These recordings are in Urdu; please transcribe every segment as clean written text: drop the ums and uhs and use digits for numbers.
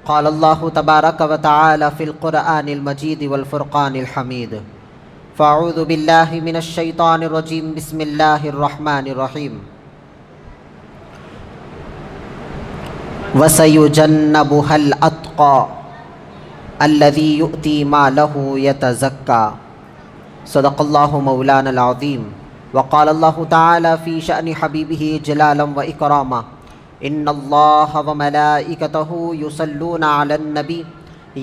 قال اللہ تبارک و تعالی فی القرآن المجید والفرقان الحمید فاعوذ باللہ من الشیطان الرجیم بسم اللہ الرحمن الرحیم وَسَيُجَنَّبُهَا الْأَتْقَى الَّذِي يُؤْتِي مَالَهُ يَتَزَكَّى صدق اللہ مولانا العظیم وقال اللہ تعالی فی شأن حبیبہ جلالا وإکراما ان اللہ وملائکتہ یصلون علی النبی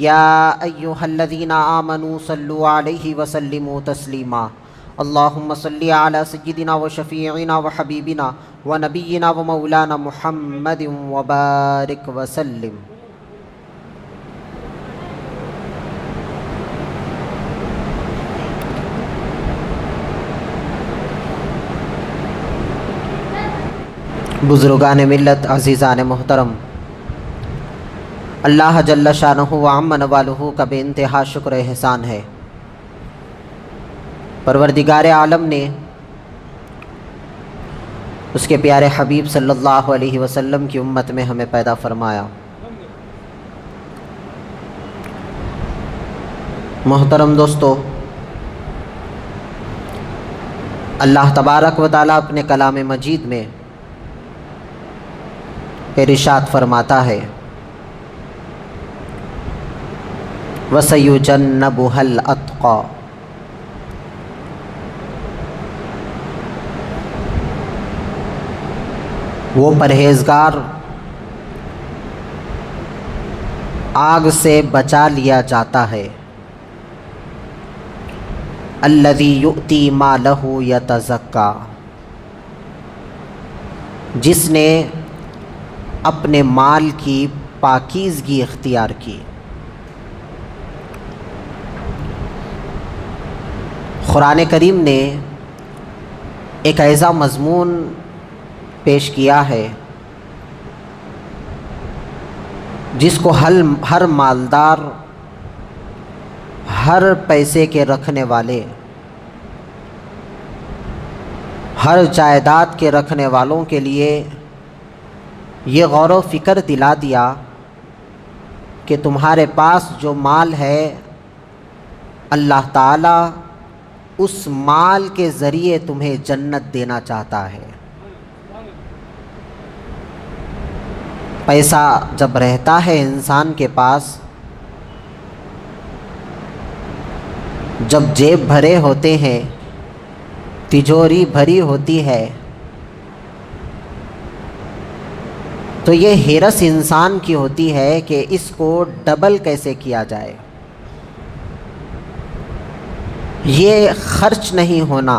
یا ایہا الذین آمنوا صلوا علیہ وسلموا تسلیما اللہم صلی علی سیدنا وشفیعنا وحبیبنا ونبینا ومولانا محمد وبارک وسلم۔ بزرگان ملت، عزیزان محترم، اللہ جل شانہ و عم نوالہ کا بے انتہا شکر احسان ہے۔ پروردگار عالم نے اس کے پیارے حبیب صلی اللہ علیہ وسلم کی امت میں ہمیں پیدا فرمایا۔ محترم دوستو، اللہ تبارک و تعالیٰ اپنے کلام مجید میں ارشاد فرماتا ہے وَسَيُجَنَّبُهَا الْأَتْقَى، وہ پرہیزگار آگ سے بچا لیا جاتا ہے، الَّذِي يُؤْتِي مَالَهُ يَتَزَكَّى، جس نے اپنے مال کی پاکیزگی اختیار کی۔ قرآن کریم نے ایک ایسا مضمون پیش کیا ہے جس کو ہر مالدار، ہر پیسے کے رکھنے والے، ہر جائیداد کے رکھنے والوں کے لیے یہ غور و فکر دلا دیا کہ تمہارے پاس جو مال ہے، اللہ تعالیٰ اس مال کے ذریعے تمہیں جنت دینا چاہتا ہے۔ پیسہ جب رہتا ہے انسان کے پاس، جب جیب بھرے ہوتے ہیں، تجوری بھری ہوتی ہے، تو یہ حرص انسان کی ہوتی ہے کہ اس کو ڈبل کیسے کیا جائے، یہ خرچ نہیں ہونا،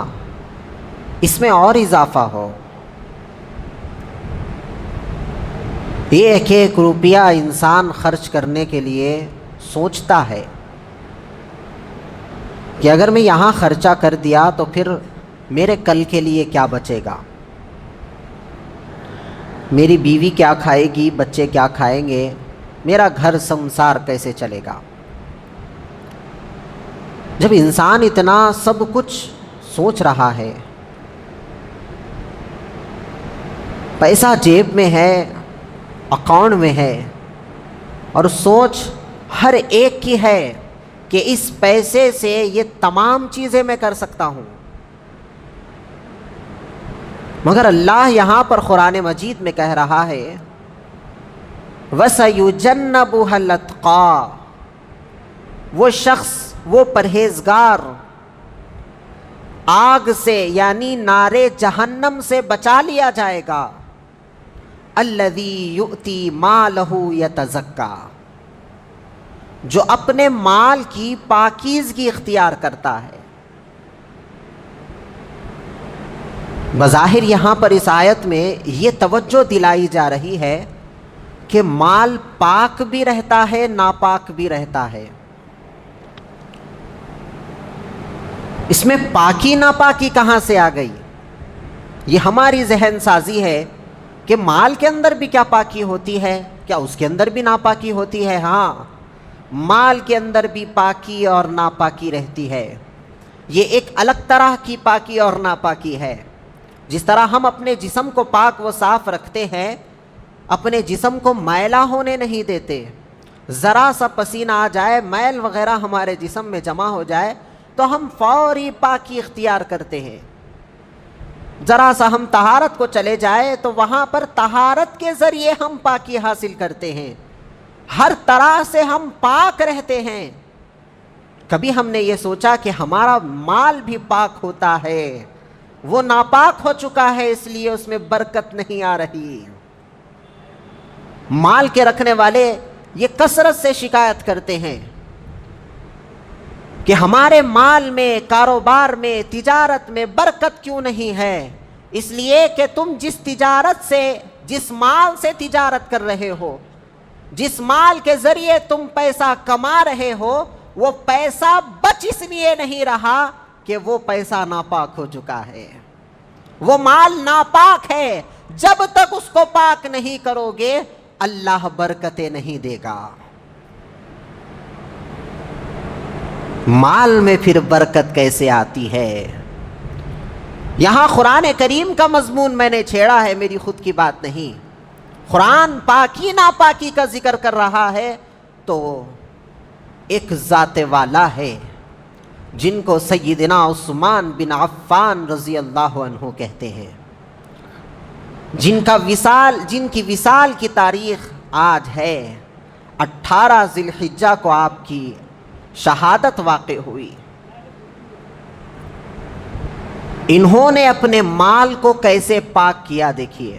اس میں اور اضافہ ہو۔ ایک ایک روپیہ انسان خرچ کرنے کے لیے سوچتا ہے کہ اگر میں یہاں خرچہ کر دیا تو پھر میرے کل کے لیے کیا بچے گا، میری بیوی کیا کھائے گی، بچے کیا کھائیں گے، میرا گھر سنسار کیسے چلے گا۔ جب انسان اتنا سب کچھ سوچ رہا ہے، پیسہ جیب میں ہے، اکاؤنٹ میں ہے، اور سوچ ہر ایک کی ہے کہ اس پیسے سے یہ تمام چیزیں میں کر سکتا ہوں، مگر اللہ یہاں پر قرآن مجید میں کہہ رہا ہے وَسَيُجَنَّبُهَا الْأَتْقَى، وہ شخص، وہ پرہیزگار آگ سے یعنی نار جہنم سے بچا لیا جائے گا، الَّذِي يُؤْتِي مَالَهُ يَتَزَكَّى، جو اپنے مال کی پاکیزگی اختیار کرتا ہے۔ بظاہر یہاں پر اس آیت میں یہ توجہ دلائی جا رہی ہے کہ مال پاک بھی رہتا ہے، ناپاک بھی رہتا ہے۔ اس میں پاکی ناپاکی کہاں سے آ گئی؟ یہ ہماری ذہن سازی ہے کہ مال کے اندر بھی کیا پاکی ہوتی ہے، کیا اس کے اندر بھی ناپاکی ہوتی ہے؟ ہاں، مال کے اندر بھی پاکی اور ناپاکی رہتی ہے۔ یہ ایک الگ طرح کی پاکی اور ناپاکی ہے۔ جس طرح ہم اپنے جسم کو پاک و صاف رکھتے ہیں، اپنے جسم کو میلا ہونے نہیں دیتے، ذرا سا پسینہ آ جائے، میل وغیرہ ہمارے جسم میں جمع ہو جائے تو ہم فوری پاکی اختیار کرتے ہیں. ذرا سا ہم طہارت کو چلے جائے تو وہاں پر طہارت کے ذریعے ہم پاکی حاصل کرتے ہیں. ہر طرح سے ہم پاک رہتے ہیں. کبھی ہم نے یہ سوچا کہ ہمارا مال بھی پاک ہوتا ہے، وہ ناپاک ہو چکا ہے اس لیے اس میں برکت نہیں آ رہی. مال کے رکھنے والے یہ کثرت سے شکایت کرتے ہیں کہ ہمارے مال میں، کاروبار میں، تجارت میں برکت کیوں نہیں ہے. اس لیے کہ تم جس تجارت سے، جس مال سے تجارت کر رہے ہو، جس مال کے ذریعے تم پیسہ کما رہے ہو، وہ پیسہ بچ اس لیے نہیں رہا کہ وہ پیسہ ناپاک ہو چکا ہے. وہ مال ناپاک ہے. جب تک اس کو پاک نہیں کرو گے اللہ برکتیں نہیں دے گا. مال میں پھر برکت کیسے آتی ہے؟ یہاں قرآن کریم کا مضمون میں نے چھیڑا ہے، میری خود کی بات نہیں. قرآن پاکی ناپاکی کا ذکر کر رہا ہے تو ایک ذات والا ہے جن کو سیدنا عثمان بن عفان رضی اللہ عنہ کہتے ہیں، جن کی وصال کی تاریخ آج ہے. 18 ذی الحجہ کو آپ کی شہادت واقع ہوئی. انہوں نے اپنے مال کو کیسے پاک کیا دیکھیے.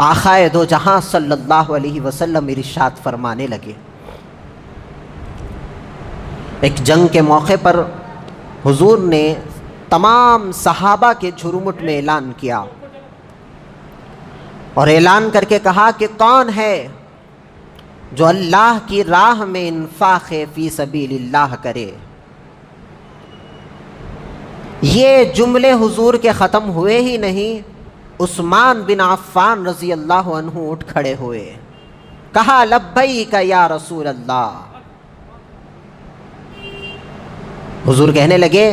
آقا دو جہاں صلی اللہ علیہ وسلم ارشاد فرمانے لگے. ایک جنگ کے موقع پر حضور نے تمام صحابہ کے جھرمٹ میں اعلان کیا اور اعلان کر کے کہا کہ کون ہے جو اللہ کی راہ میں انفاق فی سبیل اللہ کرے. یہ جملے حضور کے ختم ہوئے ہی نہیں، عثمان بن عفان رضی اللہ عنہ اٹھ کھڑے ہوئے، کہا لبیک یا رسول اللہ. حضور کہنے لگے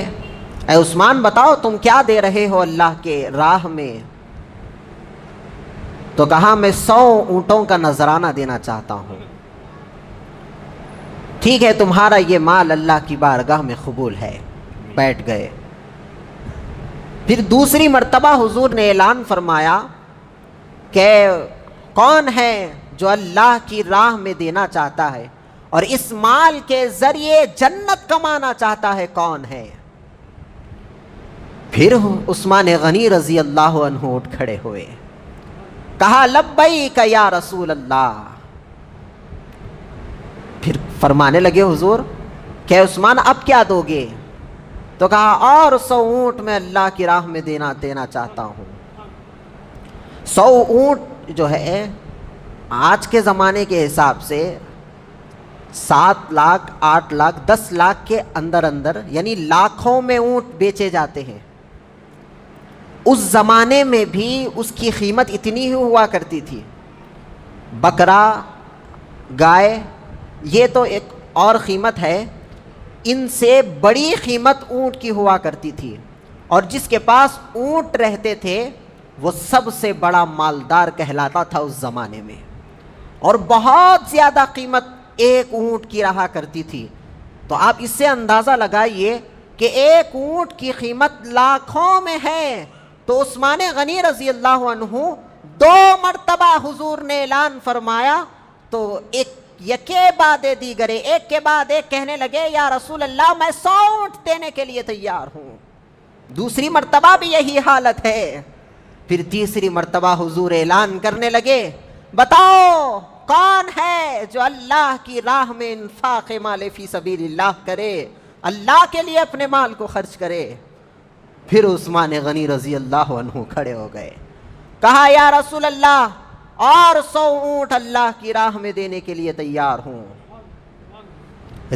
اے عثمان بتاؤ تم کیا دے رہے ہو اللہ کے راہ میں؟ تو کہا میں 100 اونٹوں کا نذرانہ دینا چاہتا ہوں. ٹھیک ہے تمہارا یہ مال اللہ کی بارگاہ میں قبول ہے. بیٹھ گئے. پھر دوسری مرتبہ حضور نے اعلان فرمایا کہ کون ہے جو اللہ کی راہ میں دینا چاہتا ہے اور اس مال کے ذریعے جنت کمانا چاہتا ہے، کون ہے؟ پھر عثمان غنی رضی اللہ عنہ اٹھ کھڑے ہوئے، کہا لبیک یا رسول اللہ. پھر فرمانے لگے حضور کہ عثمان اب کیا دو گے؟ تو کہا اور 100 اونٹ میں اللہ کی راہ میں دینا چاہتا ہوں. 100 اونٹ جو ہے آج کے زمانے کے حساب سے 7 لاکھ 8 لاکھ 10 لاکھ کے اندر یعنی لاکھوں میں اونٹ بیچے جاتے ہیں. اس زمانے میں بھی اس کی قیمت اتنی ہی ہوا کرتی تھی. بکرا، گائے یہ تو ایک اور قیمت ہے، ان سے بڑی قیمت اونٹ کی ہوا کرتی تھی. اور جس کے پاس اونٹ رہتے تھے وہ سب سے بڑا مالدار کہلاتا تھا اس زمانے میں، اور بہت زیادہ قیمت ایک اونٹ کی رہا کرتی تھی. تو آپ اس سے اندازہ لگائیے کہ ایک اونٹ کی قیمت لاکھوں میں ہے. تو عثمان غنی رضی اللہ عنہ 2 مرتبہ حضور نے اعلان فرمایا تو یکے بعد دیگرے، ایک کے بعد ایک کہنے لگے یا رسول اللہ میں 100 اونٹ دینے کے لیے تیار ہوں. دوسری مرتبہ بھی یہی حالت ہے. پھر تیسری مرتبہ حضور اعلان کرنے لگے بتاؤ کون ہے جو اللہ کی راہ میں انفاق مال فی سبیل اللہ کرے، اللہ کے لیے اپنے مال کو خرچ کرے. پھر عثمان غنی رضی اللہ عنہ کھڑے ہو گئے، کہا یا رسول اللہ اور 100 اونٹ اللہ کی راہ میں دینے کے لیے تیار ہوں.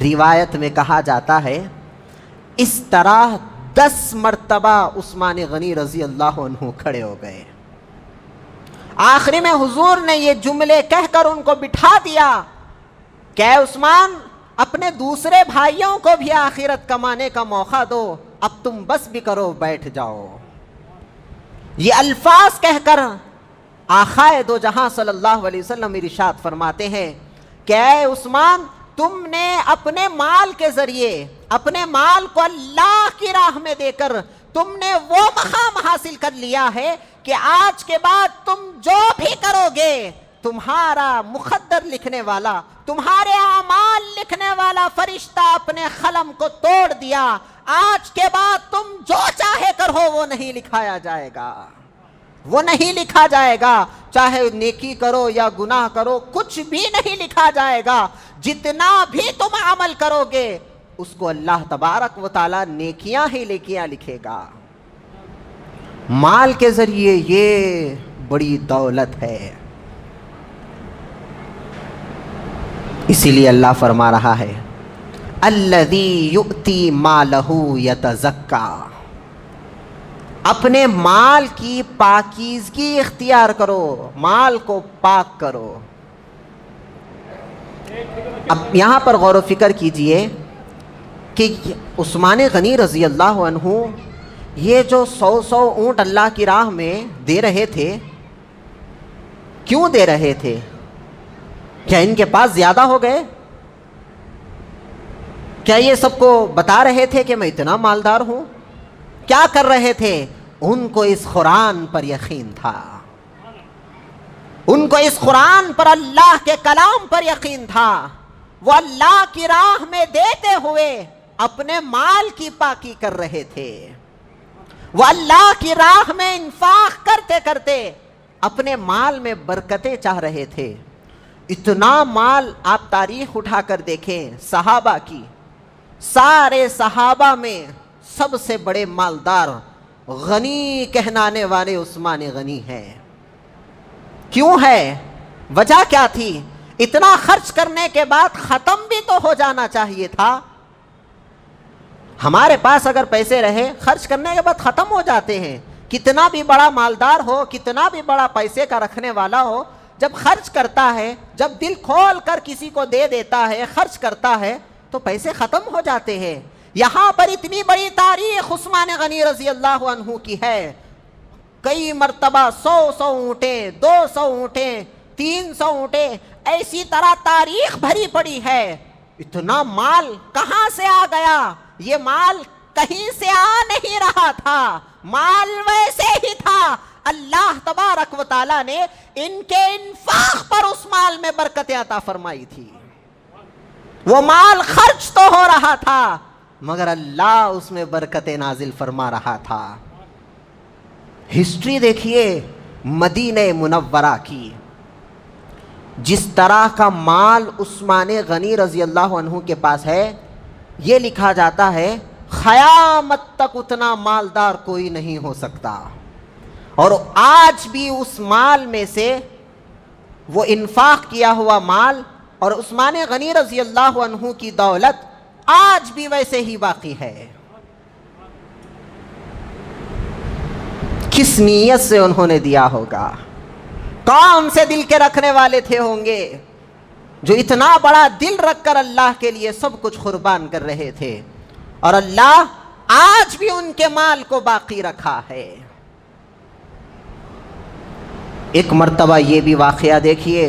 روایت میں کہا جاتا ہے اس طرح 10 مرتبہ عثمان غنی رضی اللہ عنہ کھڑے ہو گئے. آخری میں حضور نے یہ جملے کہہ کر ان کو بٹھا دیا کہ اے عثمان اپنے دوسرے بھائیوں کو بھی آخرت کمانے کا موقع دو، اب تم بس بھی کرو، بیٹھ جاؤ. یہ الفاظ کہہ کر آقائے دو جہاں صلی اللہ علیہ وسلم ارشاد فرماتے ہیں کہ اے عثمان، تم نے اپنے مال کے ذریعے اپنے مال کو اللہ کی راہ میں دے کر تم نے وہ مقام حاصل کر لیا ہے کہ آج کے بعد تم جو بھی کرو گے، تمہارا مقدر لکھنے والا، تمہارے اعمال لکھنے والا فرشتہ اپنے قلم کو توڑ دیا، آج کے بعد تم جو چاہے کرو وہ نہیں لکھایا جائے گا، وہ نہیں لکھا جائے گا، چاہے نیکی کرو یا گناہ کرو، کچھ بھی نہیں لکھا جائے گا، جتنا بھی تم عمل کرو گے اس کو اللہ تبارک و تعالی نیکیاں ہی نیکیاں لکھے گا۔ مال کے ذریعے یہ بڑی دولت ہے، اسی لیے اللہ فرما رہا ہے الذی یؤتی مالہ یتزکا، اپنے مال کی پاکیزگی اختیار کرو، مال کو پاک کرو۔ اب یہاں پر غور و فکر کیجئے کہ عثمان غنی رضی اللہ عنہ یہ جو 100 اونٹ اللہ کی راہ میں دے رہے تھے، کیوں دے رہے تھے؟ کیا ان کے پاس زیادہ ہو گئے؟ کیا یہ سب کو بتا رہے تھے کہ میں اتنا مالدار ہوں؟ کیا کر رہے تھے؟ ان کو اس قرآن پر یقین تھا، ان کو اس قرآن پر، اللہ کے کلام پر یقین تھا۔ وہ اللہ کی راہ میں دیتے ہوئے اپنے مال کی پاکی کر رہے تھے، وہ اللہ کی راہ میں انفاق کرتے کرتے اپنے مال میں برکتیں چاہ رہے تھے۔ اتنا مال آپ تاریخ اٹھا کر دیکھیں صحابہ کی، سارے صحابہ میں سب سے بڑے مالدار غنی کہلانے والے عثمان غنی ہیں۔ کیوں ہے؟ وجہ کیا تھی؟ اتنا خرچ کرنے کے بعد ختم بھی تو ہو جانا چاہیے تھا۔ ہمارے پاس اگر پیسے رہے، خرچ کرنے کے بعد ختم ہو جاتے ہیں۔ کتنا بھی بڑا مالدار ہو، کتنا بھی بڑا پیسے کا رکھنے والا ہو، جب خرچ کرتا ہے، جب دل کھول کر کسی کو دے دیتا ہے، خرچ کرتا ہے تو پیسے ختم ہو جاتے ہیں۔ یہاں پر اتنی بڑی تاریخ عثمان غنی رضی اللہ عنہ کی ہے، کئی مرتبہ 100 اونٹیں، 200 اونٹیں، 300 اونٹیں، ایسی طرح تاریخ بھری پڑی ہے۔ اتنا مال کہاں سے آ گیا؟ یہ مال کہیں سے آ نہیں رہا تھا، مال ویسے ہی تھا۔ اللہ تبارک و تعالیٰ نے ان کے انفاق پر اس مال میں برکتیں عطا فرمائی تھی۔ وہ مال خرچ تو ہو رہا تھا مگر اللہ اس میں برکتیں نازل فرما رہا تھا۔ ہسٹری دیکھیے مدینہ منورہ کی، جس طرح کا مال عثمان غنی رضی اللہ عنہ کے پاس ہے، یہ لکھا جاتا ہے قیامت تک اتنا مالدار کوئی نہیں ہو سکتا۔ اور آج بھی اس مال میں سے وہ انفاق کیا ہوا مال اور عثمان غنی رضی اللہ عنہ کی دولت آج بھی ویسے ہی باقی ہے۔ کس نیت سے انہوں نے دیا ہوگا؟ کون سے دل کے رکھنے والے تھے ہوں گے جو اتنا بڑا دل رکھ کر اللہ کے لیے سب کچھ قربان کر رہے تھے، اور اللہ آج بھی ان کے مال کو باقی رکھا ہے۔ ایک مرتبہ یہ بھی واقعہ دیکھیے،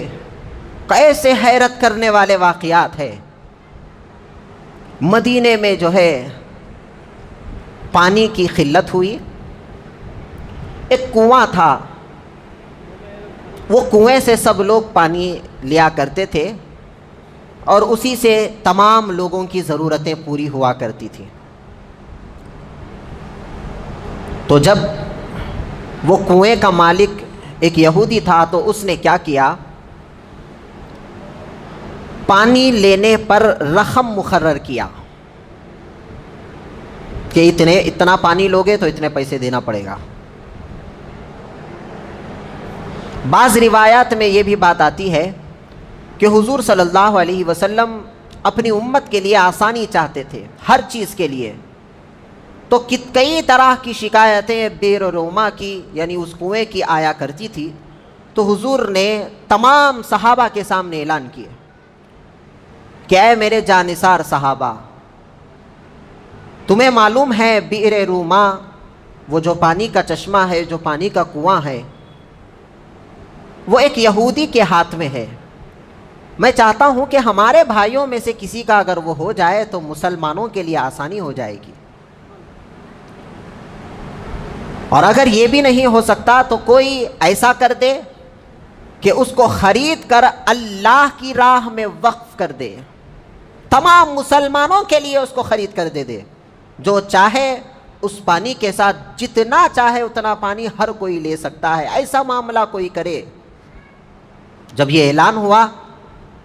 کیسے حیرت کرنے والے واقعات ہیں۔ مدینے میں جو ہے پانی کی قلت ہوئی، ایک کنواں تھا، وہ کنویں سے سب لوگ پانی لیا کرتے تھے اور اسی سے تمام لوگوں کی ضرورتیں پوری ہوا کرتی تھیں۔ تو جب وہ کنویں کا مالک ایک یہودی تھا تو اس نے کیا کیا، پانی لینے پر رقم مقرر کیا کہ اتنا پانی لوگے تو اتنے پیسے دینا پڑے گا۔ بعض روایات میں یہ بھی بات آتی ہے کہ حضور صلی اللہ علیہ وسلم اپنی امت کے لیے آسانی چاہتے تھے، ہر چیز کے لیے، تو کئی طرح کی شکایتیں بئر روما کی یعنی اس کنویں کی آیا کرتی تھی۔ تو حضور نے تمام صحابہ کے سامنے اعلان کیا کہ اے میرے جانثار صحابہ، تمہیں معلوم ہے بئر روما، وہ جو پانی کا چشمہ ہے، جو پانی کا کنواں ہے، وہ ایک یہودی کے ہاتھ میں ہے. میں چاہتا ہوں کہ ہمارے بھائیوں میں سے کسی کا اگر وہ ہو جائے تو مسلمانوں کے لیے آسانی ہو جائے گی. اور اگر یہ بھی نہیں ہو سکتا تو کوئی ایسا کر دے کہ اس کو خرید کر اللہ کی راہ میں وقف کر دے, تمام مسلمانوں کے لیے اس کو خرید کر دے. جو چاہے اس پانی کے ساتھ جتنا چاہے اتنا پانی ہر کوئی لے سکتا ہے, ایسا معاملہ کوئی کرے. جب یہ اعلان ہوا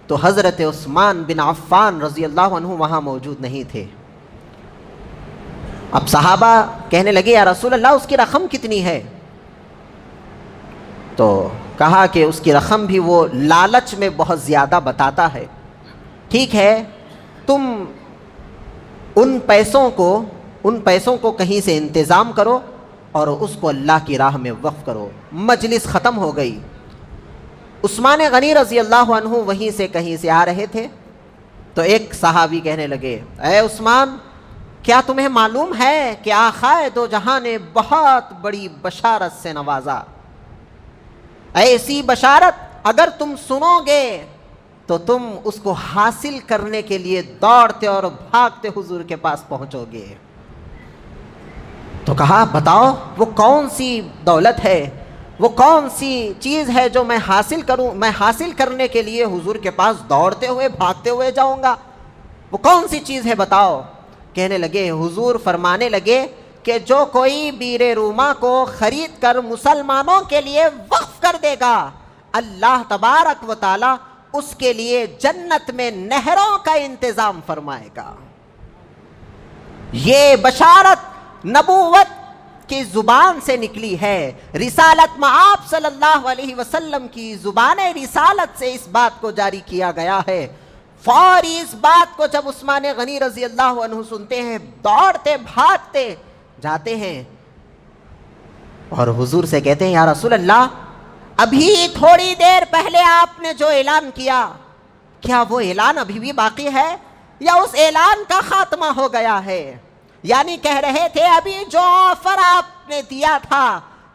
تو حضرت عثمان بن عفان رضی اللہ عنہ وہاں موجود نہیں تھے. اب صحابہ کہنے لگے یا رسول اللہ اس کی رقم کتنی ہے؟ تو کہا کہ اس کی رقم بھی وہ لالچ میں بہت زیادہ بتاتا ہے. ٹھیک ہے, تم ان پیسوں کو کہیں سے انتظام کرو اور اس کو اللہ کی راہ میں وقف کرو. مجلس ختم ہو گئی. عثمان غنی رضی اللہ عنہ وہیں سے کہیں سے آ رہے تھے تو ایک صحابی کہنے لگے اے عثمان, کیا تمہیں معلوم ہے کہ آقائے دو جہاں نے بہت بڑی بشارت سے نوازا. ایسی بشارت اگر تم سنو گے تو تم اس کو حاصل کرنے کے لیے دوڑتے اور بھاگتے حضور کے پاس پہنچو گے. تو کہا بتاؤ وہ کون سی دولت ہے, وہ کون سی چیز ہے جو میں حاصل کرنے کے لیے حضور کے پاس دوڑتے ہوئے بھاگتے ہوئے جاؤں گا, وہ کون سی چیز ہے بتاؤ. کہنے لگے, حضور فرمانے لگے کہ جو کوئی بیر روما کو خرید کر مسلمانوں کے لیے وقف کر دے گا اللہ تبارک و تعالی اس کے لیے جنت میں نہروں کا انتظام فرمائے گا. یہ بشارت نبوت کی زبان سے نکلی ہے. رسالت میں آپ صلی اللہ علیہ وسلم کی زبان رسالت سے اس بات کو جاری کیا گیا ہے. فوری اس بات کو جب عثمان غنی رضی اللہ عنہ سنتے ہیں دوڑتے بھاگتے جاتے ہیں اور حضور سے کہتے ہیں یا رسول اللہ ابھی تھوڑی دیر پہلے آپ نے جو اعلان کیا کیا وہ اعلان ابھی بھی باقی ہے یا اس اعلان کا خاتمہ ہو گیا ہے؟ یعنی کہہ رہے تھے ابھی جو آفر آپ نے دیا تھا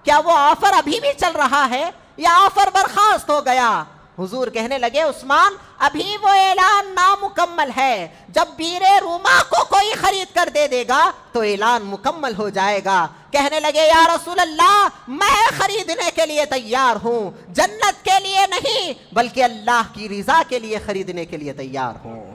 کیا وہ آفر ابھی بھی چل رہا ہے یا آفر برخاست ہو گیا؟ حضور کہنے لگے عثمان ابھی وہ اعلان نامکمل ہے, جب بیر روما کو کوئی خرید کر دے دے گا تو اعلان مکمل ہو جائے گا. کہنے لگے یا رسول اللہ میں خریدنے کے لیے تیار ہوں, جنت کے لیے نہیں بلکہ اللہ کی رضا کے لیے خریدنے کے لیے تیار ہوں.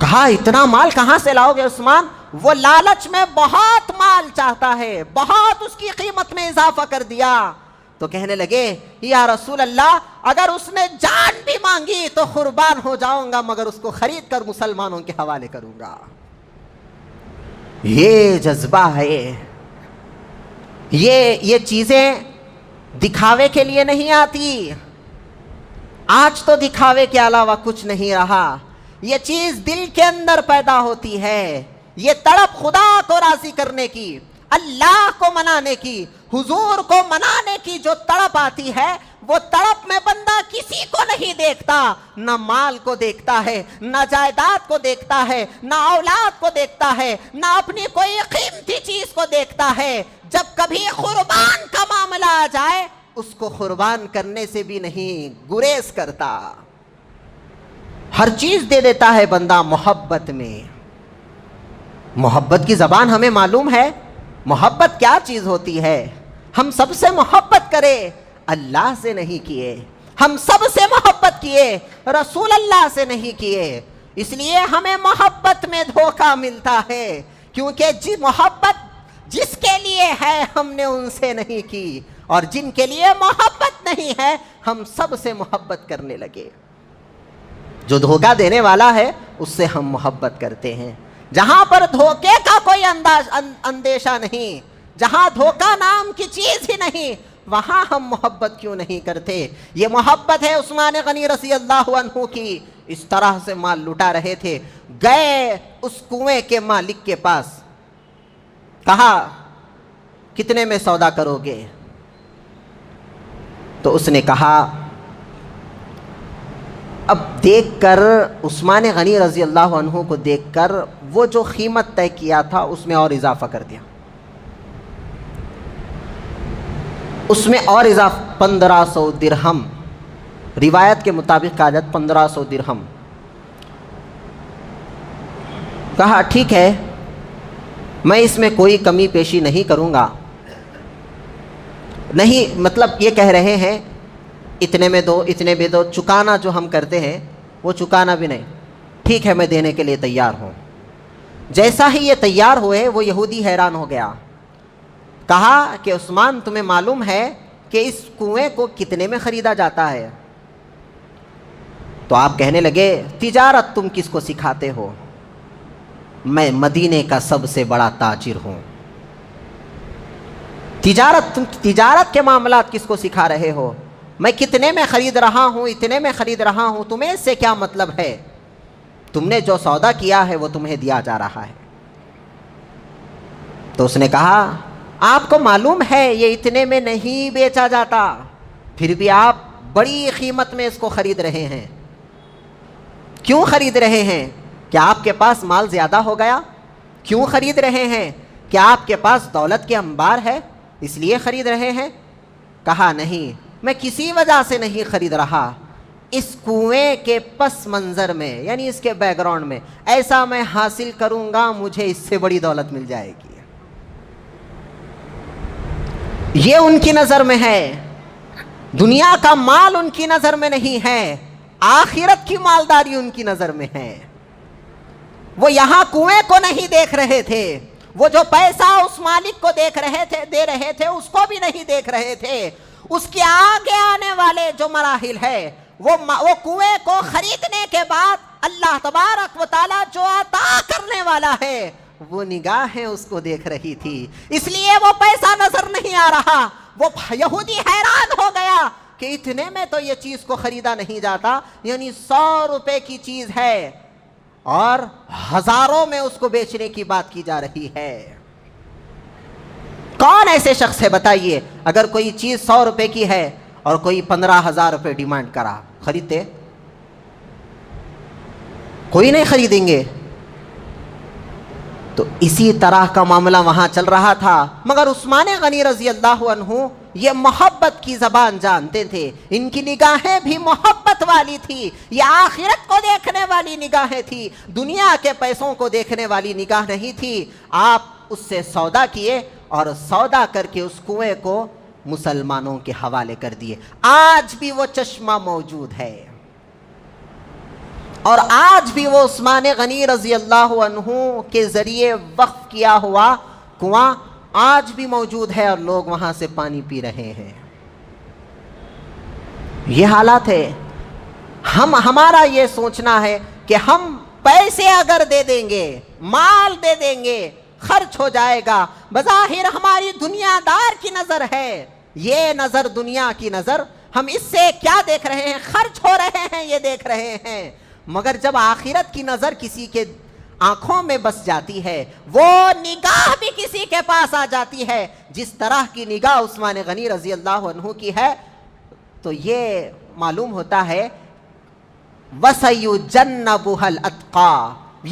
کہا اتنا مال کہاں سے لاؤ گے عثمان؟ وہ لالچ میں بہت مال چاہتا ہے, بہت اس کی قیمت میں اضافہ کر دیا. تو کہنے لگے یا رسول اللہ اگر اس نے جان بھی مانگی تو قربان ہو جاؤں گا مگر اس کو خرید کر مسلمانوں کے حوالے کروں گا. یہ جذبہ ہے. یہ چیزیں دکھاوے کے لیے نہیں آتی. آج تو دکھاوے کے علاوہ کچھ نہیں رہا. یہ چیز دل کے اندر پیدا ہوتی ہے, یہ تڑپ خدا کو راضی کرنے کی, اللہ کو منانے کی, حضور کو منانے کی جو تڑپ آتی ہے وہ تڑپ میں بندہ کسی کو نہیں دیکھتا, نہ مال کو دیکھتا ہے, نہ جائیداد کو دیکھتا ہے, نہ اولاد کو دیکھتا ہے, نہ اپنی کوئی قیمتی چیز کو دیکھتا ہے. جب کبھی قربان کا معاملہ آ جائے اس کو قربان کرنے سے بھی نہیں گریز کرتا. ہر چیز دے دیتا ہے بندہ محبت میں. محبت کی زبان ہمیں معلوم ہے, محبت کیا چیز ہوتی ہے. ہم سب سے محبت کرے, اللہ سے نہیں کیے. ہم سب سے محبت کیے, رسول اللہ سے نہیں کیے. اس لیے ہمیں محبت میں دھوکہ ملتا ہے, کیونکہ محبت جس کے لیے ہے ہم نے ان سے نہیں کی, اور جن کے لیے محبت نہیں ہے ہم سب سے محبت کرنے لگے. جو دھوکہ دینے والا ہے اس سے ہم محبت کرتے ہیں. جہاں پر دھوکے کا کوئی اندیشہ نہیں, جہاں دھوکہ نام کی چیز ہی نہیں, وہاں ہم محبت کیوں نہیں کرتے. یہ محبت ہے عثمان غنی رضی اللہ عنہ کی. اس طرح سے مال لٹا رہے تھے. گئے اس کنویں کے مالک کے پاس, کہا کتنے میں سودا کرو گے؟ تو اس نے کہا, اب دیکھ کر عثمان غنی رضی اللہ عنہ کو دیکھ کر وہ جو قیمت طے کیا تھا اس میں اور اضافہ کر دیا. اس میں اور اضافہ 1500 درہم، روایت کے مطابق کہا جاتا 1500 درہم۔ کہا ٹھیک ہے، میں اس میں کوئی کمی پیشی نہیں کروں گا، نہیں مطلب یہ کہہ رہے ہیں اتنے میں دو، اتنے میں دو، چکانا جو ہم کرتے ہیں وہ چکانا بھی نہیں، ٹھیک ہے میں دینے کے لیے تیار ہوں۔ جیسا ہی یہ تیار ہوئے وہ یہودی حیران ہو گیا، کہا کہ عثمان تمہیں معلوم ہے کہ اس کنویں کو کتنے میں خریدا جاتا ہے؟ تو آپ کہنے لگے تجارت تم کس کو سکھاتے ہو، میں مدینے کا سب سے بڑا تاجر ہوں، تم تجارت کے معاملات کس کو سکھا رہے ہو، میں کتنے میں خرید رہا ہوں، اتنے میں خرید رہا ہوں، تمہیں اس سے کیا مطلب ہے، تم نے جو سودا کیا ہے وہ تمہیں دیا جا رہا ہے۔ تو اس نے کہا آپ کو معلوم ہے یہ اتنے میں نہیں بیچا جاتا، پھر بھی آپ بڑی قیمت میں اس کو خرید رہے ہیں، کیوں خرید رہے ہیں؟ کیا آپ کے پاس مال زیادہ ہو گیا؟ کیوں خرید رہے ہیں؟ کیا آپ کے پاس دولت کے انبار ہے اس لیے خرید رہے ہیں؟ کہا نہیں، میں کسی وجہ سے نہیں خرید رہا، اس کنویں کے پس منظر میں یعنی اس کے بیک گراؤنڈ میں ایسا میں حاصل کروں گا مجھے اس سے بڑی دولت مل جائے گی، یہ ان کی نظر میں ہے، دنیا کا مال ان کی نظر میں نہیں ہے، آخرت کی مالداری ان کی نظر میں ہے۔ وہ یہاں کنویں کو نہیں دیکھ رہے تھے، وہ جو پیسہ اس مالک کو دے رہے تھے اس کو بھی نہیں دیکھ رہے تھے، اس کے آگے آنے والے جو مراحل ہے وہ کنویں کو خریدنے کے بعد اللہ تبارک و تعالی جو عطا کرنے والا ہے وہ نگاہیں اس کو دیکھ رہی تھی، اس لیے وہ پیسہ نظر نہیں آ رہا۔ وہ یہودی حیران ہو گیا کہ اتنے میں تو یہ چیز کو خریدا نہیں جاتا، یعنی 100 روپے کی چیز ہے اور ہزاروں میں اس کو بیچنے کی بات کی جا رہی ہے۔ کون ایسے شخص ہے بتائیے، اگر کوئی چیز 100 روپے کی ہے اور کوئی 15,000 روپے ڈیمانڈ کرا، خریدتے؟ کوئی نہیں خریدیں گے۔ تو اسی طرح کا معاملہ وہاں چل رہا تھا، مگر عثمان غنی رضی اللہ عنہ یہ محبت کی زبان جانتے تھے، ان کی نگاہیں بھی محبت والی تھی، یہ آخرت کو دیکھنے والی نگاہیں تھی، دنیا کے پیسوں کو دیکھنے والی نگاہ نہیں تھی۔ آپ اس سے سودا کیے اور سودا کر کے اس کنویں کو مسلمانوں کے حوالے کر دیے۔ آج بھی وہ چشمہ موجود ہے اور آج بھی وہ عثمان غنی رضی اللہ عنہ کے ذریعے وقف کیا ہوا کنواں آج بھی موجود ہے اور لوگ وہاں سے پانی پی رہے ہیں۔ یہ حالات ہے۔ ہمارا یہ سوچنا ہے کہ ہم پیسے اگر دے دیں گے، مال دے دیں گے، خرچ ہو جائے گا، بظاہر ہماری دنیا دار کی نظر ہے، یہ نظر دنیا کی نظر، ہم اس سے کیا دیکھ رہے ہیں؟ خرچ ہو رہے ہیں یہ دیکھ رہے ہیں، مگر جب آخرت کی نظر کسی کے آنکھوں میں بس جاتی ہے، وہ نگاہ بھی کسی کے پاس آ جاتی ہے جس طرح کی نگاہ عثمان غنی رضی اللہ عنہ کی ہے، تو یہ معلوم ہوتا ہے وَسَيُجَنَّبُهَا الْأَتْقَى،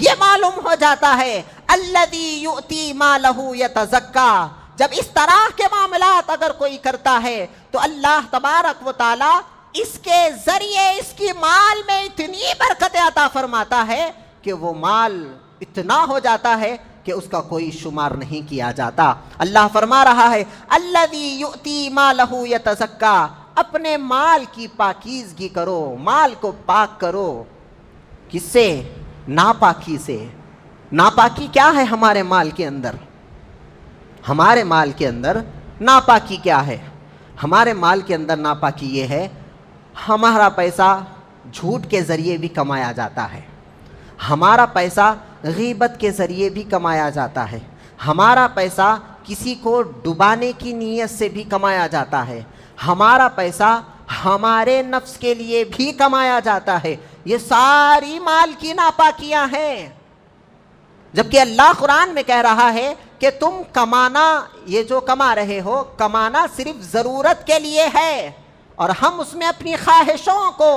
یہ معلوم ہو جاتا ہے الَّذِي يُؤْتِي مَالَهُ يَتَزَكَّى۔ جب اس طرح کے معاملات اگر کوئی کرتا ہے تو اللہ تبارک و تعالی اس کے ذریعے اس کی مال میں اتنی برکت عطا فرماتا ہے کہ وہ مال اتنا ہو جاتا ہے کہ اس کا کوئی شمار نہیں کیا جاتا۔ اللہ فرما رہا ہے الَّذِي يُؤْتِي مَالَهُ يَتَزَكَّى، اپنے مال کی پاکیزگی کرو، مال کو پاک کرو۔ کس سے؟ ناپاکی سے۔ ناپاکی کیا ہے ہمارے مال کے اندر؟ ہمارے مال کے اندر ناپاکی کیا ہے؟ ہمارے مال کے اندر ناپاکی یہ ہے ہمارا پیسہ جھوٹ کے ذریعے بھی کمایا جاتا ہے، ہمارا پیسہ غیبت کے ذریعے بھی کمایا جاتا ہے، ہمارا پیسہ کسی کو ڈبانے کی نیت سے بھی کمایا جاتا ہے، ہمارا پیسہ ہمارے نفس کے لیے بھی کمایا جاتا ہے۔ یہ ساری مال کی ناپاکیاں ہیں، جبکہ اللہ قرآن میں کہہ رہا ہے کہ تم کمانا، یہ جو کما رہے ہو کمانا صرف ضرورت کے لیے ہے، اور ہم اس میں اپنی خواہشوں کو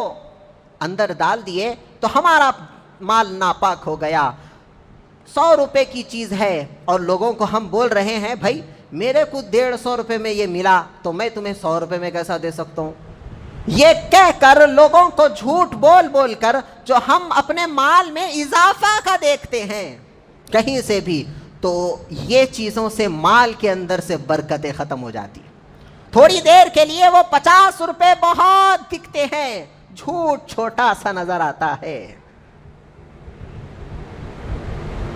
اندر ڈال دیے تو ہمارا مال ناپاک ہو گیا۔ 100 روپے کی چیز ہے اور لوگوں کو ہم بول رہے ہیں بھائی میرے کو 150 روپے میں یہ ملا تو میں تمہیں 100 روپے میں کیسا دے سکتا ہوں؟ یہ کہہ کر لوگوں کو جھوٹ بول بول کر جو ہم اپنے مال میں اضافہ کا دیکھتے ہیں کہیں سے بھی، تو یہ چیزوں سے مال کے اندر سے برکتیں ختم ہو جاتی. تھوڑی دیر کے لیے وہ 50 روپے بہت دکھتے ہیں، جھوٹ چھوٹا سا نظر آتا ہے.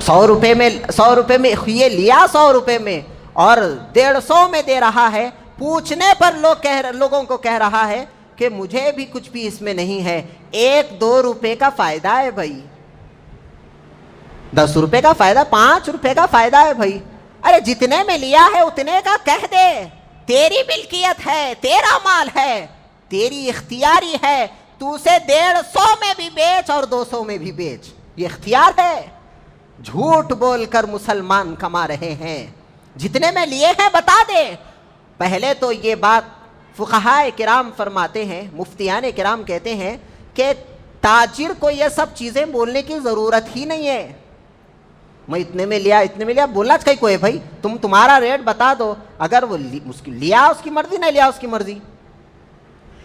100 روپے میں یہ لیا 100 روپے میں اور 150 میں دے رہا ہے. پوچھنے پر لوگوں کو کہہ رہا ہے کہ مجھے بھی کچھ بھی اس میں نہیں ہے، 1-2 روپے کا فائدہ ہے بھائی، 10 روپے کا فائدہ، 5 روپے کا فائدہ ہے بھائی. ارے جتنے میں لیا ہے اتنے کا کہہ دے، تیری ملکیت ہے، تیرا مال ہے، تیری اختیاری ہے، تو اسے 150 میں بھی بیچ اور 200 میں بھی بیچ، یہ اختیار ہے. جھوٹ بول کر مسلمان کما رہے ہیں. جتنے میں لیے ہیں بتا دے. پہلے تو یہ بات فقہائے کرام فرماتے ہیں، مفتیان کرام کہتے ہیں کہ تاجر کو یہ سب چیزیں بولنے کی ضرورت ہی نہیں ہے. میں اتنے میں لیا بولنا چاہیے کوئی بھائی، تمہارا ریٹ بتا دو. اگر وہ لیا اس کی مرضی، نہیں لیا اس کی مرضی.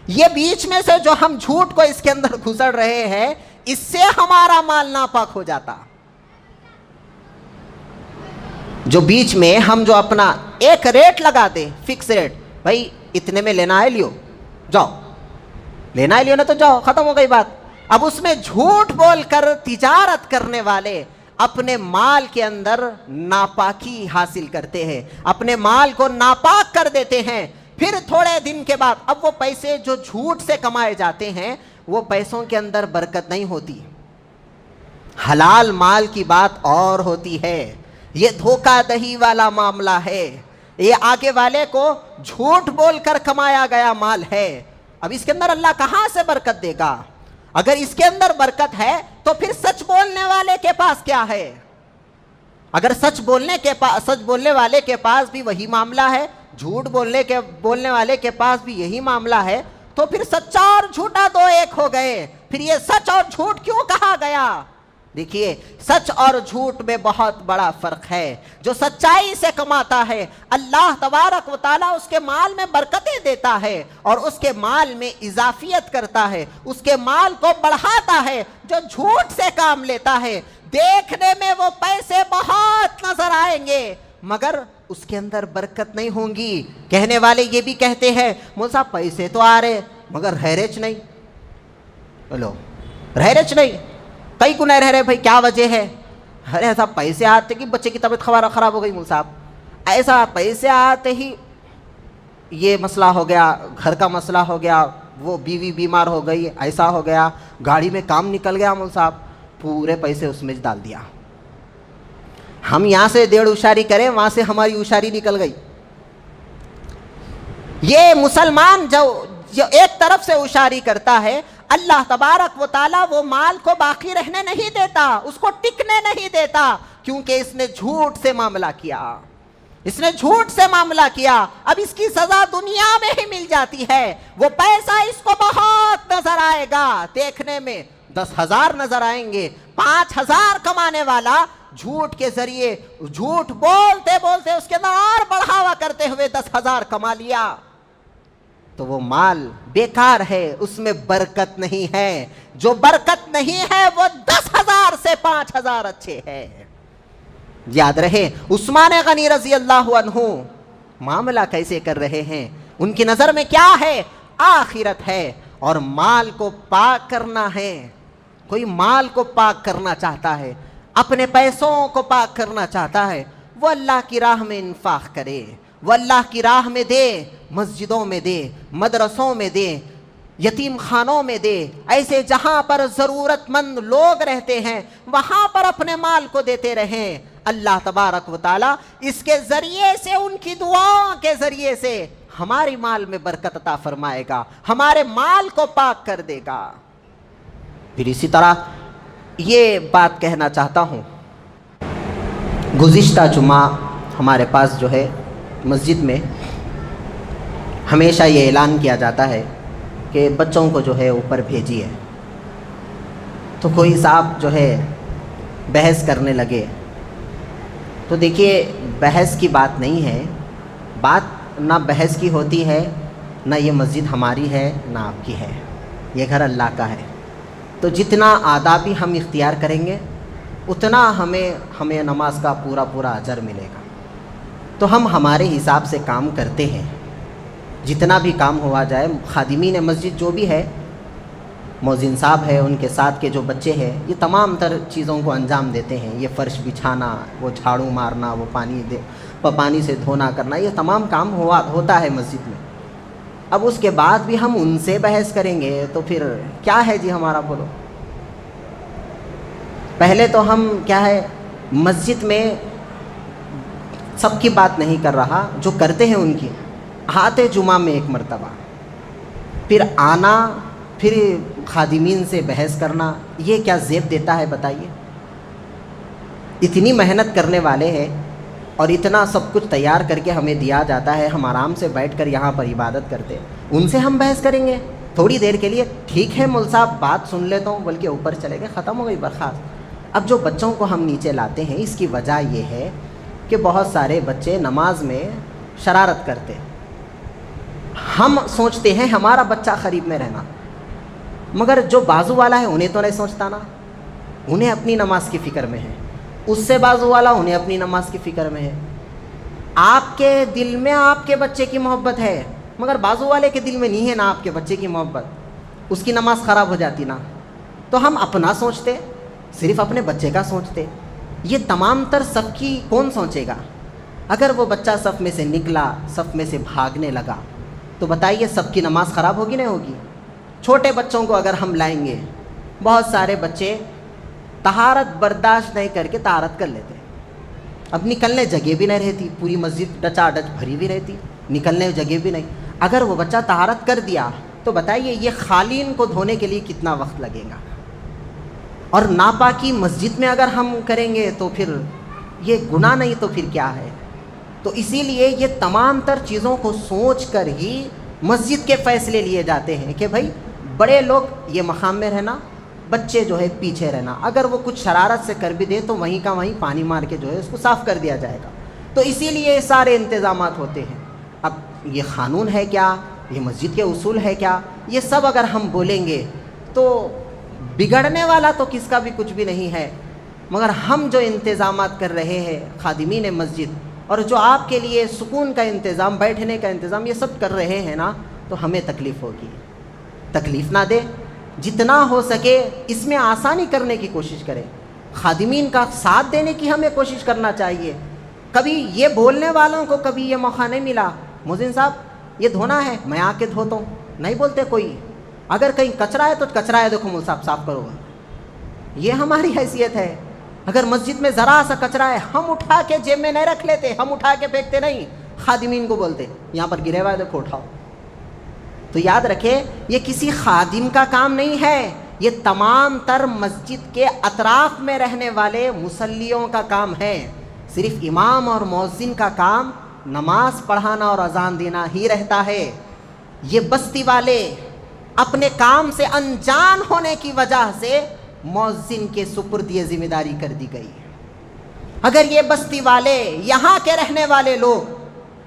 یہ بیچ میں سے جو ہم جھوٹ کو اس کے اندر گھسڑ رہے ہیں، اس سے ہمارا مال ناپاک ہو جاتا. جو بیچ میں ہم جو اپنا ایک ریٹ لگا دے، فکس ریٹ، بھائی اتنے میں لینا ہے لیو، جاؤ، لینا ہے لیو، نہ تو جاؤ، ختم ہو گئی بات. اب اس میں جھوٹ بول کر تجارت کرنے والے اپنے مال کے اندر ناپاکی حاصل کرتے ہیں، اپنے مال کو ناپاک کر دیتے ہیں. پھر تھوڑے دن کے بعد اب وہ پیسے جو جھوٹ سے کمائے جاتے ہیں، وہ پیسوں کے اندر برکت نہیں ہوتی. حلال مال کی بات اور ہوتی ہے، یہ دھوکہ دہی والا معاملہ ہے، یہ آگے والے کو جھوٹ بول کر کمایا گیا مال ہے. اب اس کے اندر اللہ کہاں سے برکت دے گا؟ اگر اس کے اندر برکت ہے تو پھر سچ بولنے والے کے پاس کیا ہے؟ اگر سچ بولنے والے کے پاس بھی وہی معاملہ ہے، جھوٹ بولنے والے کے پاس بھی یہی معاملہ ہے، تو پھر سچا اور جھوٹا دو ایک ہو گئے. پھر یہ سچ اور جھوٹ کیوں کہا گیا؟ دیکھیے، سچ اور جھوٹ میں بہت بڑا فرق ہے. جو سچائی سے کماتا ہے، اللہ تبارک و تعالیٰ اس کے مال میں برکتیں دیتا ہے اور اس کے مال میں اضافیت کرتا ہے، اس کے مال کو بڑھاتا ہے. جو جھوٹ سے کام لیتا ہے، دیکھنے میں وہ پیسے بہت نظر آئیں گے مگر اس کے اندر برکت نہیں ہوں گی. کہنے والے یہ بھی کہتے ہیں، مولوی صاحب پیسے تو آ رہے مگر ہیرج نہیں. بولو ہیرج نہیں، کئی کو نہیں رہ رہے بھائی، کیا وجہ ہے؟ ارے صاحب پیسے آتے کہ بچے کی طبیعت خراب ہو گئی، مول صاحب ایسا پیسے آتے ہی یہ مسئلہ ہو گیا، گھر کا مسئلہ ہو گیا، وہ بیوی بیمار ہو گئی، ایسا ہو گیا، گاڑی میں کام نکل گیا، مول صاحب پورے پیسے اس میں ڈال دیا. ہم یہاں سے 1.5 اشاری کریں، وہاں سے ہماری اشاری نکل گئی. یہ مسلمان جو ایک طرف سے اشاری کرتا ہے، اللہ تبارک و تعالیٰ وہ مال کو باقی رہنے نہیں دیتا، اس کو ٹکنے نہیں دیتا، کیونکہ اس نے جھوٹ سے معاملہ کیا. اس نے جھوٹ سے معاملہ کیا. اب اس کی سزا دنیا میں ہی مل جاتی ہے. وہ پیسہ اس کو بہت نظر آئے گا، دیکھنے میں 10,000 نظر آئیں گے. 5,000 کمانے والا جھوٹ کے ذریعے جھوٹ بولتے بولتے اس کے اندر اور بڑھاوا کرتے ہوئے 10,000 کما لیا، تو وہ مال بیکار ہے، اس میں برکت نہیں ہے. جو برکت نہیں ہے وہ 10,000 سے 5,000 اچھے ہے. یاد رہے عثمان غنی رضی اللہ عنہ معاملہ کیسے کر رہے ہیں. ان کی نظر میں کیا ہے؟ آخرت ہے اور مال کو پاک کرنا ہے. کوئی مال کو پاک کرنا چاہتا ہے، اپنے پیسوں کو پاک کرنا چاہتا ہے، وہ اللہ کی راہ میں انفاق کرے، وہ اللہ کی راہ میں دے، مسجدوں میں دے، مدرسوں میں دے، یتیم خانوں میں دے. ایسے جہاں پر ضرورت مند لوگ رہتے ہیں وہاں پر اپنے مال کو دیتے رہیں. اللہ تبارک و تعالیٰ اس کے ذریعے سے، ان کی دعاؤں کے ذریعے سے ہماری مال میں برکت عطا فرمائے گا، ہمارے مال کو پاک کر دے گا. پھر اسی طرح یہ بات کہنا چاہتا ہوں، گزشتہ جمعہ ہمارے پاس جو ہے مسجد میں ہمیشہ یہ اعلان کیا جاتا ہے کہ بچوں کو جو ہے اوپر بھیجیے. تو کوئی صاحب جو ہے بحث کرنے لگے. تو دیکھیے بحث کی بات نہیں ہے، بات نہ بحث کی ہوتی ہے، نہ یہ مسجد ہماری ہے نہ آپ کی ہے، یہ گھر اللہ کا ہے۔ تو جتنا آدابی ہم اختیار کریں گے اتنا ہمیں نماز کا پورا اجر ملے گا۔ تو ہم ہمارے حساب سے کام کرتے ہیں، جتنا بھی کام ہوا جائے۔ خادمین مسجد جو بھی ہے، مؤذن صاحب ہے، ان کے ساتھ کے جو بچے ہیں، یہ تمام تر چیزوں کو انجام دیتے ہیں۔ یہ فرش بچھانا، وہ جھاڑو مارنا، وہ پانی سے دھونا کرنا، یہ تمام کام ہوتا ہے مسجد میں۔ اب اس کے بعد بھی ہم ان سے بحث کریں گے تو پھر کیا ہے جی ہمارا؟ بولو۔ پہلے تو ہم کیا ہے، مسجد میں سب کی بات نہیں کر رہا، جو کرتے ہیں ان کی، آتے جمعہ میں ایک مرتبہ، پھر آنا، پھر خادمین سے بحث کرنا، یہ کیا زیب دیتا ہے بتائیے؟ اتنی محنت کرنے والے ہیں اور اتنا سب کچھ تیار کر کے ہمیں دیا جاتا ہے، ہم آرام سے بیٹھ کر یہاں پر عبادت کرتے ہیں، ان سے ہم بحث کریں گے تھوڑی دیر کے لیے؟ ٹھیک ہے مول صاحب بات سن لیتا ہوں، بلکہ اوپر چلے گئے، ختم ہو گئی برخاست۔ اب جو بچوں کو ہم نیچے لاتے ہیں، اس کی وجہ یہ ہے کہ بہت سارے بچے نماز میں شرارت کرتے ہیں۔ ہم سوچتے ہیں ہمارا بچہ قریب میں رہنا، مگر جو بازو والا ہے انہیں تو نہیں سوچتا نا، انہیں اپنی نماز کی فکر میں ہے، اس سے بازو والا انہیں اپنی نماز کی فکر میں ہے۔ آپ کے دل میں آپ کے بچے کی محبت ہے، مگر بازو والے کے دل میں نہیں ہے نا آپ کے بچے کی محبت، اس کی نماز خراب ہو جاتی نا۔ تو ہم اپنا سوچتے، صرف اپنے بچے کا سوچتے، یہ تمام تر سب کی کون سوچے گا؟ اگر وہ بچہ صف میں سے نکلا، صف میں سے بھاگنے لگا، تو بتائیے سب کی نماز خراب ہوگی نہیں ہوگی؟ چھوٹے بچوں کو اگر ہم لائیں گے، بہت سارے بچے طہارت برداشت نہیں کر کے طہارت کر لیتے، اب نکلنے جگہ بھی نہیں رہتی، پوری مسجد ڈچا ڈچ بھری بھی رہتی، نکلنے جگہ بھی نہیں۔ اگر وہ بچہ طہارت کر دیا تو بتائیے یہ خالین کو دھونے کے لیے کتنا وقت لگے گا؟ اور ناپاکی مسجد میں اگر ہم کریں گے تو پھر یہ گناہ نہیں تو پھر کیا ہے؟ تو اسی لیے یہ تمام تر چیزوں کو سوچ کر ہی مسجد کے فیصلے لیے جاتے ہیں کہ بھائی بڑے لوگ یہ مقام میں رہنا، بچے جو ہے پیچھے رہنا، اگر وہ کچھ شرارت سے کر بھی دے تو وہیں کا وہیں پانی مار کے جو ہے اس کو صاف کر دیا جائے گا۔ تو اسی لیے سارے انتظامات ہوتے ہیں۔ اب یہ قانون ہے کیا، یہ مسجد کے اصول ہے کیا، یہ سب اگر ہم بولیں گے تو بگڑنے والا تو کس کا بھی کچھ بھی نہیں ہے، مگر ہم جو انتظامات کر رہے ہیں خادمین مسجد، اور جو آپ کے لیے سکون کا انتظام، بیٹھنے کا انتظام، یہ سب کر رہے ہیں نا، تو ہمیں تکلیف ہوگی۔ تکلیف نہ دے، جتنا ہو سکے اس میں آسانی کرنے کی کوشش کریں، خادمین کا ساتھ دینے کی ہمیں کوشش کرنا چاہیے۔ کبھی یہ بولنے والوں کو کبھی یہ موقع نہیں ملا، مؤذن صاحب یہ دھونا ہے، میں آ کے دھوتا ہوں، نہیں بولتے کوئی۔ اگر کہیں کچرا ہے تو کچرا ہے، دیکھو مول صاحب صاف کرو گا، یہ ہماری حیثیت ہے۔ اگر مسجد میں ذرا سا کچرا ہے، ہم اٹھا کے جیب میں نہیں رکھ لیتے، ہم اٹھا کے پھینکتے نہیں، خادمین کو بولتے یہاں پر گرے ہوا ہے دیکھو اٹھاؤ۔ تو یاد رکھے یہ کسی خادم کا کام نہیں ہے، یہ تمام تر مسجد کے اطراف میں رہنے والے مصلیوں کا کام ہے۔ صرف امام اور مؤذن کا کام نماز پڑھانا اور اذان دینا ہی رہتا ہے۔ یہ بستی والے اپنے کام سے انجان ہونے کی وجہ سے مؤذن کے سپرد یہ ذمہ داری کر دی گئی ہے۔ اگر یہ بستی والے، یہاں کے رہنے والے لوگ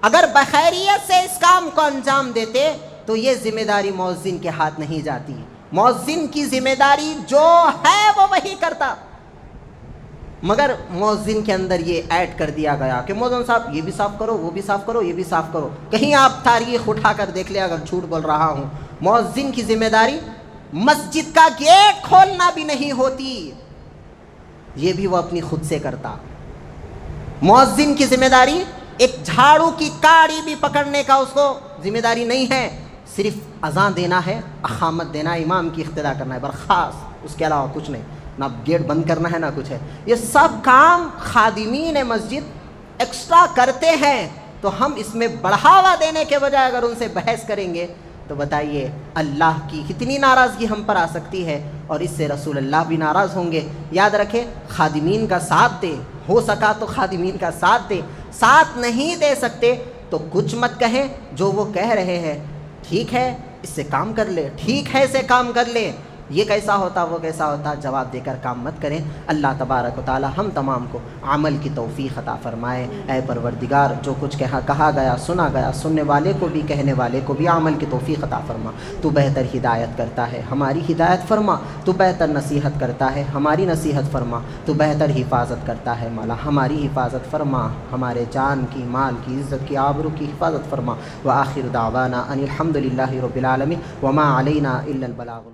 اگر بخیریت سے اس کام کو انجام دیتے تو یہ ذمہ داری مؤذن کے ہاتھ نہیں جاتی۔ مؤذن کی ذمہ داری جو ہے وہ وہی کرتا، مگر مؤذن کے اندر یہ ایڈ کر دیا گیا کہ مؤذن صاحب یہ بھی صاف کرو، وہ بھی صاف کرو، یہ بھی صاف کرو۔ کہیں آپ تاریخ اٹھا کر دیکھ لیں، اگر جھوٹ بول رہا ہوں، مؤذن کی ذمہ داری مسجد کا گیٹ کھولنا بھی نہیں ہوتی، یہ بھی وہ اپنی خود سے کرتا۔ مؤذن کی ذمہ داری ایک جھاڑو کی کاڑی بھی پکڑنے کا اس کو ذمہ داری نہیں ہے، صرف اذان دینا ہے، اقامت دینا ہے، امام کی اقتدا کرنا ہے، برخاص، اس کے علاوہ کچھ نہیں، نہ گیٹ بند کرنا ہے نہ کچھ ہے۔ یہ سب کام خادمین مسجد ایکسٹرا کرتے ہیں، تو ہم اس میں بڑھاوا دینے کے بجائے اگر ان سے بحث کریں گے تو بتائیے اللہ کی کتنی ناراضگی ہم پر آ سکتی ہے، اور اس سے رسول اللہ بھی ناراض ہوں گے۔ یاد رکھیں خادمین کا ساتھ دے، ہو سکا تو خادمین کا ساتھ دے، ساتھ نہیں دے سکتے تو کچھ مت کہیں، جو وہ کہہ رہے ہیں ٹھیک ہے اس سے کام کر لے، ٹھیک ہے سے کام کر لے، یہ کیسا ہوتا وہ کیسا ہوتا جواب دے کر کام مت کریں۔ اللہ تبارک و تعالی ہم تمام کو عمل کی توفیق عطا فرمائے۔ اے پروردگار جو کچھ کہا گیا سنا گیا، سننے والے کو بھی کہنے والے کو بھی عمل کی توفیق عطا فرما۔ تو بہتر ہدایت کرتا ہے، ہماری ہدایت فرما۔ تو بہتر نصیحت کرتا ہے، ہماری نصیحت فرما۔ تو بہتر حفاظت کرتا ہے، مولا ہماری حفاظت فرما۔ ہمارے جان کی، مال کی، عزت کی، آبرو کی حفاظت فرما۔ وآخر دعوانا ان الحمد للہ رب العالمین وما علینا الا البلاغ۔